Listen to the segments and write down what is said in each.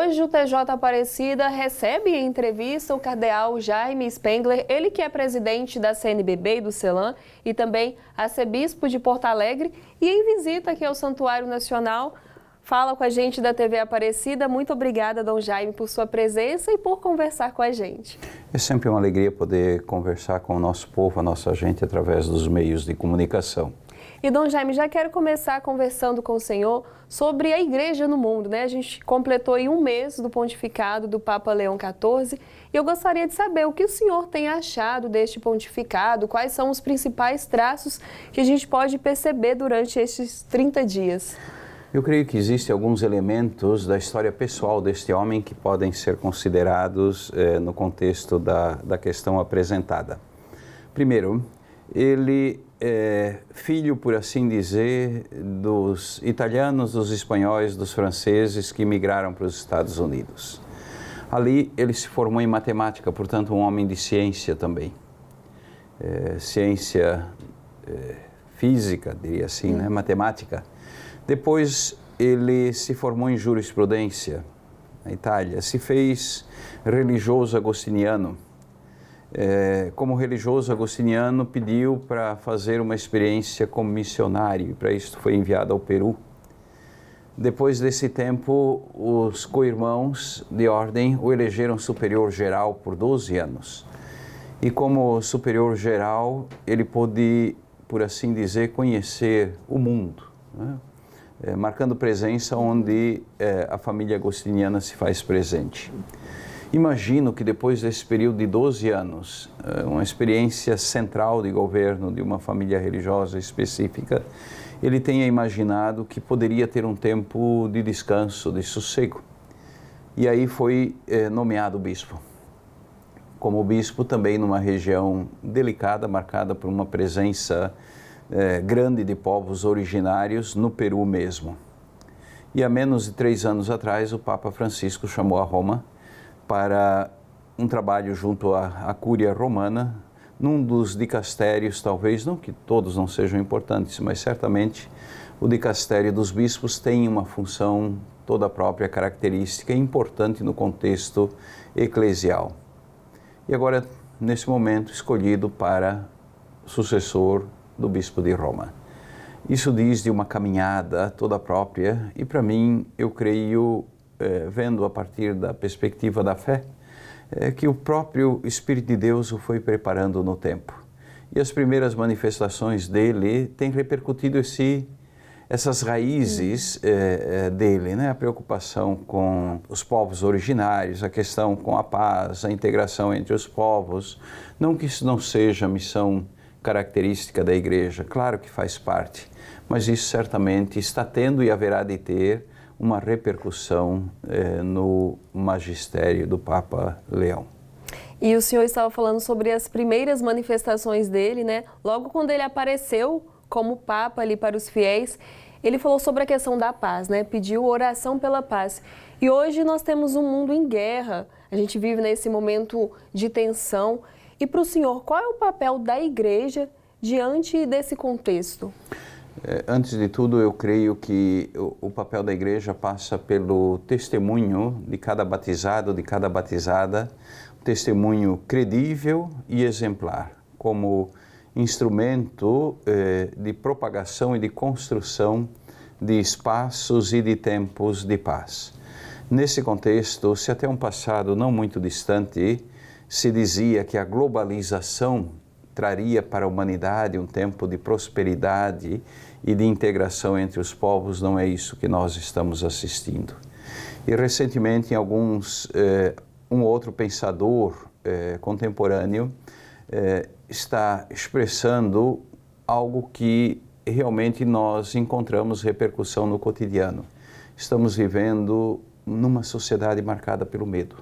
Hoje o TJ Aparecida recebe em entrevista o cardeal Jaime Spengler, ele que é presidente da CNBB e do CELAM e também arcebispo de Porto Alegre, e em visita aqui ao Santuário Nacional, fala com a gente da TV Aparecida. Muito obrigada, Dom Jaime, por sua presença e por conversar com a gente. É sempre uma alegria poder conversar com o nosso povo, a nossa gente, através dos meios de comunicação. E, Dom Jaime, já quero começar conversando com o senhor sobre a igreja no mundo, né? A gente completou aí um mês do pontificado do Papa Leão XIV e eu gostaria de saber o que o senhor tem achado deste pontificado, quais são os principais traços que a gente pode perceber durante estes 30 dias. Eu creio que existem alguns elementos da história pessoal deste homem que podem ser considerados no contexto da questão apresentada. Primeiro, ele é filho, por assim dizer, dos italianos, dos espanhóis, dos franceses que migraram para os Estados Unidos. Ali ele se formou em matemática, portanto um homem de ciência também. Ciência física, diria assim, né? Matemática. Depois ele se formou em jurisprudência na Itália, se fez religioso agostiniano. Como religioso agostiniano, pediu para fazer uma experiência como missionário, e para isso foi enviado ao Peru. Depois desse tempo, os co-irmãos de ordem o elegeram superior geral por 12 anos. E como superior geral, ele pôde, por assim dizer, conhecer o mundo, né? Marcando presença onde a família agostiniana se faz presente. Imagino que depois desse período de 12 anos, uma experiência central de governo de uma família religiosa específica, ele tenha imaginado que poderia ter um tempo de descanso, de sossego. E aí foi nomeado bispo. Como bispo também numa região delicada, marcada por uma presença grande de povos originários no Peru mesmo. E há menos de 3 anos atrás, o Papa Francisco chamou a Roma para um trabalho junto à Cúria Romana, num dos dicastérios, talvez, não que todos não sejam importantes, mas certamente o dicastério dos bispos tem uma função toda própria, característica, importante no contexto eclesial. E agora, nesse momento, escolhido para sucessor do bispo de Roma. Isso diz de uma caminhada toda própria e, para mim, eu creio, vendo a partir da perspectiva da fé, que o próprio Espírito de Deus o foi preparando no tempo. E as primeiras manifestações dele têm repercutido essas raízes dele, né? A preocupação com os povos originários, a questão com a paz, a integração entre os povos. Não que isso não seja missão característica da igreja, claro que faz parte, mas isso certamente está tendo e haverá de ter uma repercussão no magistério do Papa Leão. E o senhor estava falando sobre as primeiras manifestações dele, né? Logo quando ele apareceu como Papa ali para os fiéis, ele falou sobre a questão da paz, né? Pediu oração pela paz. E hoje nós temos um mundo em guerra, a gente vive nesse momento de tensão. E para o senhor, qual é o papel da igreja diante desse contexto? Antes de tudo, eu creio que o papel da igreja passa pelo testemunho de cada batizado, de cada batizada, um testemunho credível e exemplar, como instrumento de propagação e de construção de espaços e de tempos de paz. Nesse contexto, se até um passado não muito distante, se dizia que a globalização traria para a humanidade um tempo de prosperidade e de integração entre os povos, não é isso que nós estamos assistindo. E recentemente, um outro pensador contemporâneo está expressando algo que realmente nós encontramos repercussão no cotidiano. Estamos vivendo numa sociedade marcada pelo medo.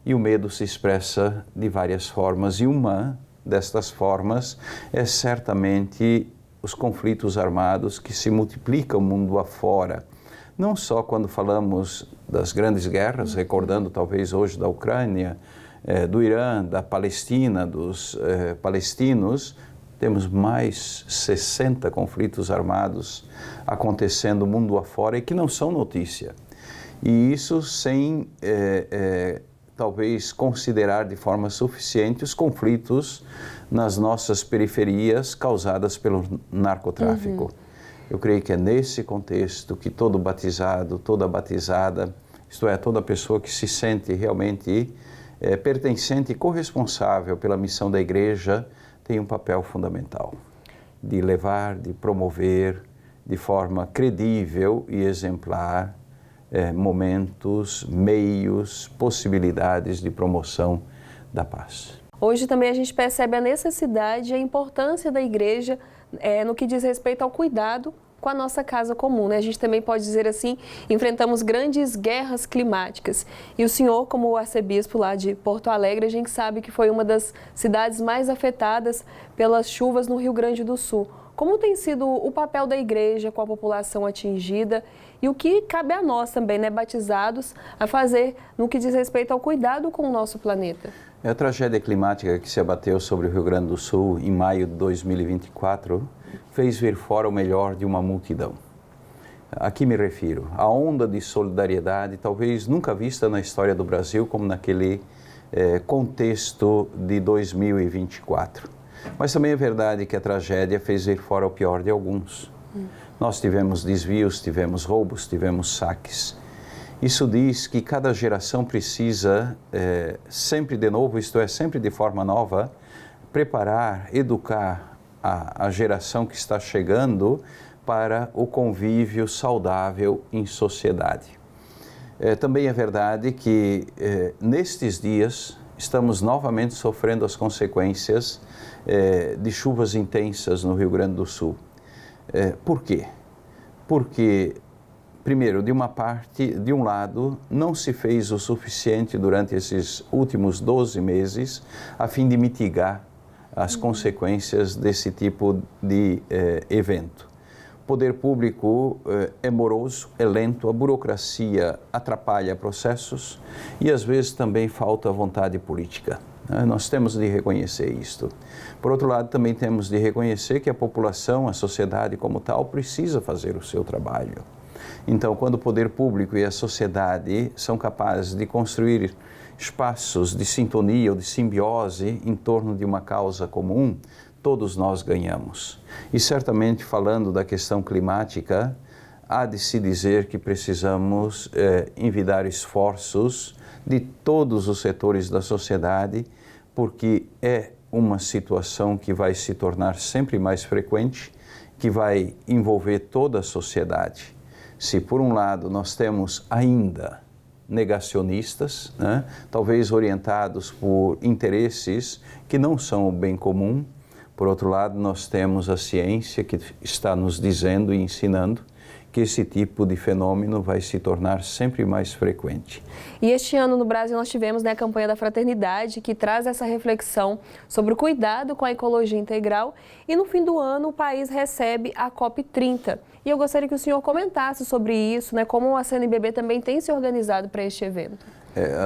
E o medo se expressa de várias formas, e uma destas formas é certamente os conflitos armados que se multiplicam mundo afora. Não só quando falamos das grandes guerras, recordando talvez hoje da Ucrânia, do Irã, da Palestina, dos palestinos, temos mais 60 conflitos armados acontecendo mundo afora e que não são notícia. E isso sem, talvez, considerar de forma suficiente os conflitos nas nossas periferias causadas pelo narcotráfico. Eu creio que é nesse contexto que todo batizado, toda batizada, isto é, toda pessoa que se sente realmente pertencente e corresponsável pela missão da igreja, tem um papel fundamental de levar, de promover de forma credível e exemplar momentos, meios, possibilidades de promoção da paz. Hoje também a gente percebe a necessidade e a importância da igreja no que diz respeito ao cuidado com a nossa casa comum, né? A gente também pode dizer assim, enfrentamos grandes guerras climáticas. E o senhor, como arcebispo lá de Porto Alegre, a gente sabe que foi uma das cidades mais afetadas pelas chuvas no Rio Grande do Sul. Como tem sido o papel da igreja com a população atingida e o que cabe a nós também, né, batizados, a fazer no que diz respeito ao cuidado com o nosso planeta? A tragédia climática que se abateu sobre o Rio Grande do Sul em maio de 2024 fez vir fora o melhor de uma multidão. A que me refiro? A onda de solidariedade, talvez nunca vista na história do Brasil como naquele contexto de 2024. Mas também é verdade que a tragédia fez vir fora o pior de alguns. Nós tivemos desvios, tivemos roubos, tivemos saques. Isso diz que cada geração precisa, sempre de novo, isto é, sempre de forma nova, preparar, educar a geração que está chegando para o convívio saudável em sociedade. Também é verdade que, nestes dias, estamos novamente sofrendo as consequências de chuvas intensas no Rio Grande do Sul. Por quê? Porque, primeiro, de um lado, não se fez o suficiente durante esses últimos 12 meses a fim de mitigar as consequências desse tipo de evento. O poder público é moroso, é lento, a burocracia atrapalha processos e às vezes também falta vontade política. Nós temos de reconhecer isto. Por outro lado, também temos de reconhecer que a população, a sociedade como tal, precisa fazer o seu trabalho. Então, quando o poder público e a sociedade são capazes de construir espaços de sintonia ou de simbiose em torno de uma causa comum, todos nós ganhamos. E certamente, falando da questão climática, há de se dizer que precisamos envidar esforços de todos os setores da sociedade, porque é uma situação que vai se tornar sempre mais frequente, que vai envolver toda a sociedade. Se, por um lado, nós temos ainda negacionistas, né, talvez orientados por interesses que não são o bem comum, por outro lado, nós temos a ciência que está nos dizendo e ensinando que esse tipo de fenômeno vai se tornar sempre mais frequente. E este ano no Brasil nós tivemos, né, a campanha da Fraternidade, que traz essa reflexão sobre o cuidado com a ecologia integral, e no fim do ano o país recebe a COP30. E eu gostaria que o senhor comentasse sobre isso, né, como a CNBB também tem se organizado para este evento.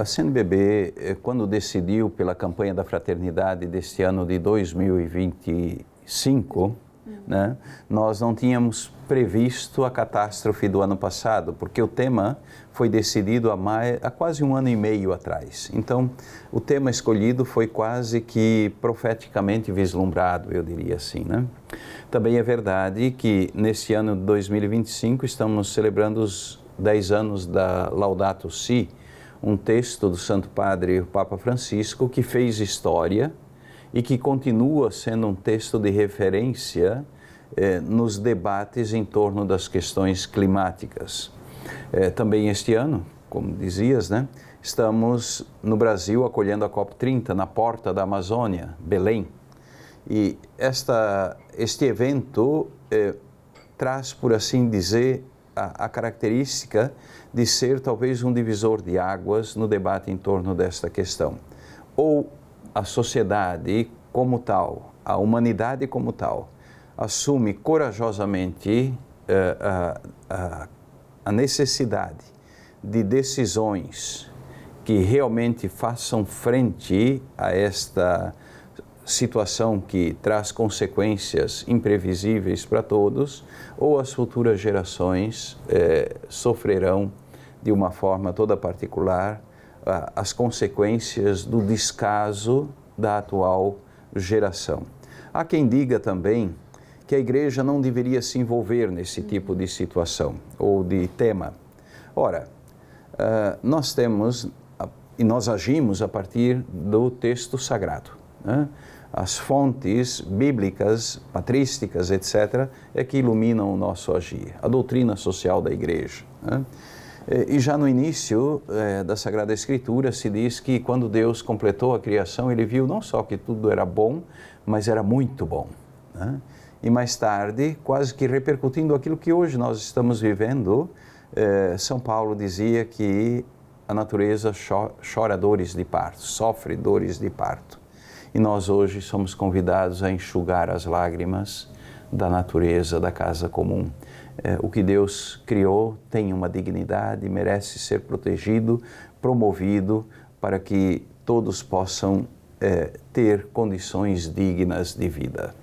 A CNBB, quando decidiu pela campanha da Fraternidade deste ano de 2025, né, nós não tínhamos previsto a catástrofe do ano passado, porque o tema foi decidido há quase um ano e meio atrás. Então, o tema escolhido foi quase que profeticamente vislumbrado, eu diria assim, né? Também é verdade que nesse ano de 2025 estamos celebrando os 10 anos da Laudato Si, um texto do Santo Padre, o Papa Francisco, que fez história e que continua sendo um texto de referência nos debates em torno das questões climáticas. Também este ano, como dizias, né, estamos no Brasil acolhendo a COP30 na porta da Amazônia, Belém. E este evento traz, por assim dizer, a característica de ser talvez um divisor de águas no debate em torno desta questão. Ou a sociedade como tal, a humanidade como tal, assume corajosamente a necessidade de decisões que realmente façam frente a esta situação que traz consequências imprevisíveis para todos, ou as futuras gerações sofrerão de uma forma toda particular, as consequências do descaso da atual geração. Há quem diga também que a igreja não deveria se envolver nesse tipo de situação ou de tema. Ora, nós temos e nós agimos a partir do texto sagrado, né? As fontes bíblicas, patrísticas, etc., é que iluminam o nosso agir, a doutrina social da igreja, né? E já no início da Sagrada Escritura se diz que quando Deus completou a criação, Ele viu não só que tudo era bom, mas era muito bom, né? E mais tarde, quase que repercutindo aquilo que hoje nós estamos vivendo, São Paulo dizia que a natureza chora dores de parto, sofre dores de parto. E nós hoje somos convidados a enxugar as lágrimas da natureza, da casa comum. O que Deus criou tem uma dignidade, merece ser protegido, promovido, para que todos possam ter condições dignas de vida.